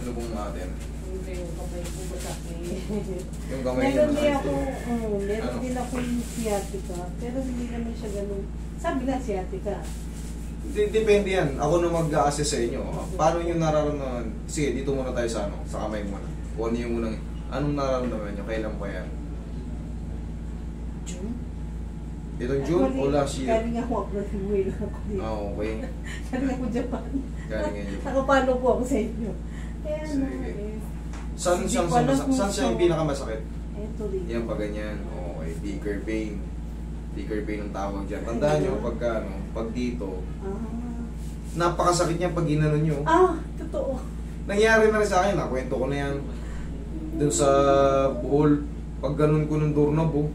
Ano pong natin? Hindi, yung kamay ko basak eh. Yung kamay niyo Meron din masakit ako, din. meron Ano? din ako yung sciatica, pero hindi naman siya ganun. Sabi na sciatica. Depende yan. Ako na mag-a-assess sa inyo. Paano nyo nararamdaman? Sige, dito muna tayo sa ano, sa kamay muna. Kung ano yung unang, anong nararamdaman nyo? Kailan pa yan? June? Itong June o last year? Galing ako abroad, umuwi lang ako dito. Ah, okay. Galing ako Japan. Galing nga Japan. Nakapalo po ako sa inyo. Kaya ano Sige. eh. Saan Hindi siyang ko alam kung saan siya yung saan- pinakamasakit? Eto rin. Yan pa ganyan. Okay, bigger pain. Bigger pain ang tawag dyan. Tandaan nyo, pagka ano, pag dito, napakasakit niya pag ginano nyo. Totoo. Nangyari na rin sa akin, nakwento ko na yan. Doon sa Bohol, pag ganun ko ng doorknob, oh,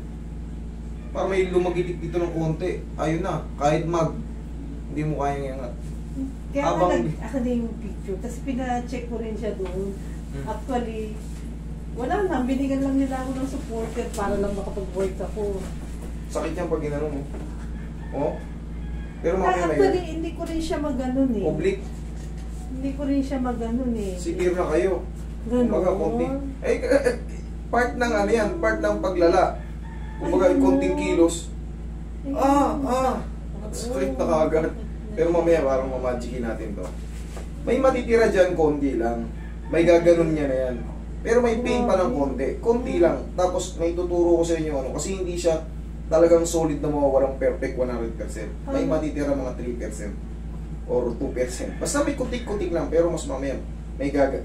parang may lumagitik dito ng konti. Ayun na, kahit hindi mo kayang iangat. Kaya Habang- ako na yung picture. Tapos pina-check ko rin siya doon. Actually, wala na. Binigyan lang nila ako ng supporter para lang makapag-work ako. Sakit yan pag ginano mo. Oh? Pero mamaya Actually, may hindi ko rin siya maganon eh. oblique. Hindi ko rin siya maganon eh. Severe na kayo. Ganon. Kumbaga, konti. Part ng ano yan, part ng paglala. Kumbaga, yung konting kilos. Straight na kaagad. Pero mamaya, parang mamagikin natin to. May matitira dyan, konti lang. May gaganon niya na yan. Pero may pain pa ng konti. Konti lang. Tapos, may tuturo ko sa inyo ano. Kasi hindi siya talagang solid na mawawalang perfect 100%. May matitira mga 3% or 2%. Basta may kutik-kutik lang. Pero mas mamaya, may tama,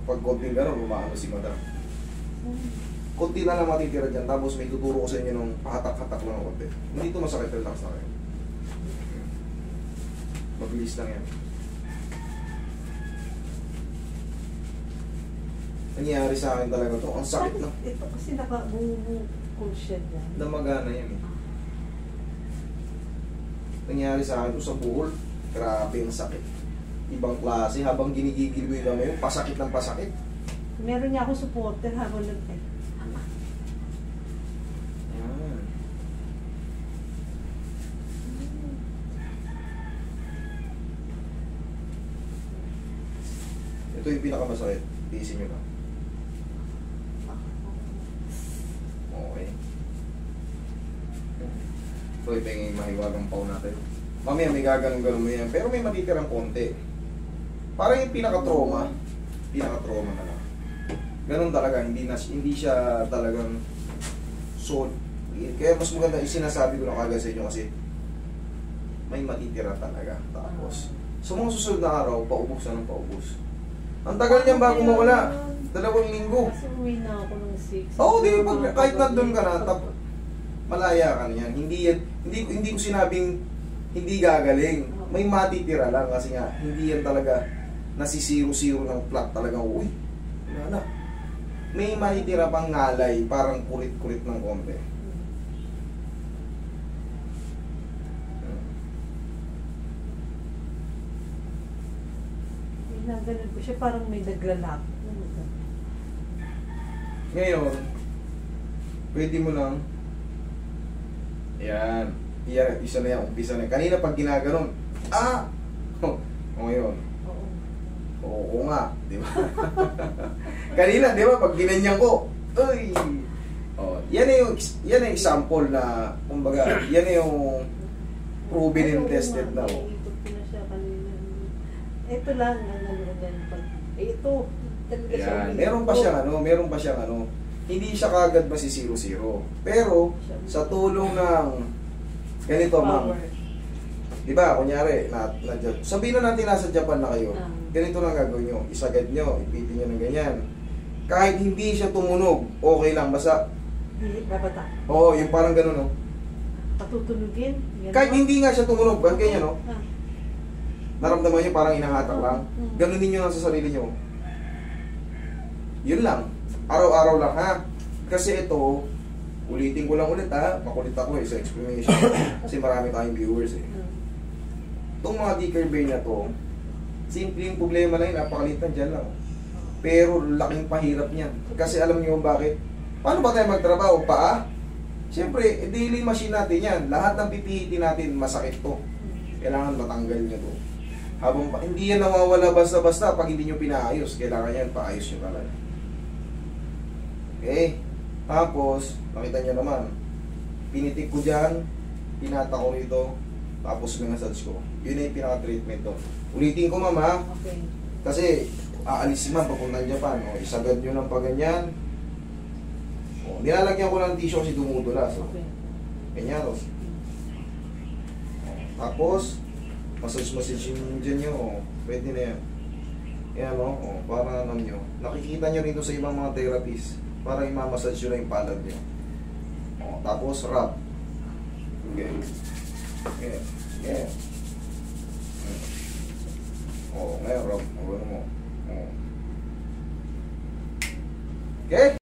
pag konting gano'n, umaano si madam. Kunti na lang matitira dyan, tapos may tuturo ko sa inyo ng pahatak-hatak lang ng konti. Hindi ito masakit, relax na kayo. Mabilis lang yan. Nangyari sa akin talaga to. Ang sakit na. Ito kasi naka-move siya dyan. Namagana yan eh. Nangyari sa akin to sa Bohol. Grabe ang sakit. Ibang klase. Habang ginigigil ko yung kamay, pasakit ng pasakit. Meron niya ako supporter habang Yan. Ito yung pinakamasakit. Tiisin nyo na. Okay. Ito yung mahiwagang pao natin. Mamaya may gaganong-ganon mo yan. Pero may matitirang konti. Parang yung pinaka-trauma. Pinaka-trauma na lang. Ganun talaga. Hindi siya talagang solid. Kaya mas maganda sinasabi ko na kagad sa inyo kasi may matitira talaga. Tapos, sa mga susunod na araw, paubos na ng paubos. Ang tagal niyan bago mawala. 2 linggo. Kasi uwi na ako ng 6. Oo, di ba? Kahit nandun ka na, malaya ka na yan. Hindi ko sinabing hindi gagaling. May matitira lang kasi nga, hindi yan talaga nasisiro-siro ng plot talaga. Uy, wala na. May matitira pang ngalay, parang kulit-kulit ng konti. Nagalan ko siya, parang may naglalak. Ngayon, pwede mo lang, yan, isa na yan, umpisa na yan. Kanina pag ginaganon, ngayon, oo nga, di ba? Kanina, di ba, pag ginanyan ko, uy, yan yung example na, kumbaga, yan yung proven and tested na. Iikot ko na siya kanina. Ito lang, ito, talaga siya. Yan, meron pa siyang ano, hindi siya kagad masisiro-siro. Pero, sa tulong ng, ganito ma'am, di ba, kunyari, sabihin na natin nasa Japan na kayo, ganito lang gagawin nyo, isagad nyo, ipitin nyo ng ganyan. Kahit hindi siya tumunog, okay lang, basta, babata. oo, yung parang gano'n, no? Patutunugin. Kahit hindi nga siya tumunog, ba't ganyan, no? Naramdaman nyo parang inahatak lang. Ganunin nyo lang sa sarili nyo. Yun lang. Araw-araw lang, ha? Kasi ito, ulitin ko lang ulit, ha? Makulit ako sa explanation. Kasi marami tayong viewers, eh. Itong mga D-curve na to, simple yung problema na yun, napakalit na dyan lang. Pero laking pahirap niyan. Kasi alam niyo bakit? Paano ba tayo magtrabaho? Paa? Siyempre, daily machine natin yan. Lahat ng pipihitin natin, masakit to. Kailangan matanggal nyo to. Habang hindi yan nawawala basta-basta pag hindi nyo pinaayos. Kailangan yan, paayos nyo talaga. Okay? Tapos, nakita nyo naman, pinitik ko dyan, pinata ko rito, tapos minasage ko. Yun na yung pinaka-treatment to. Ulitin ko, ma'am, ha? Okay. Kasi, aalis si ma'am papunta Japan. O, isagad nyo ng paganyan. O, nilalagyan ko ng tissue kasi dumudulas. O, Okay. ganyan, o. Tapos, massage yung dyan nyo, o, pwede na yan. Yan, o, para alam nyo. Nakikita nyo rito sa ibang mga therapies. Para imamassage nyo na yung palad nyo. O, tapos, rub. Okay. Okay. Okay. O, ngayon, rub. O, ano mo. O. Okay?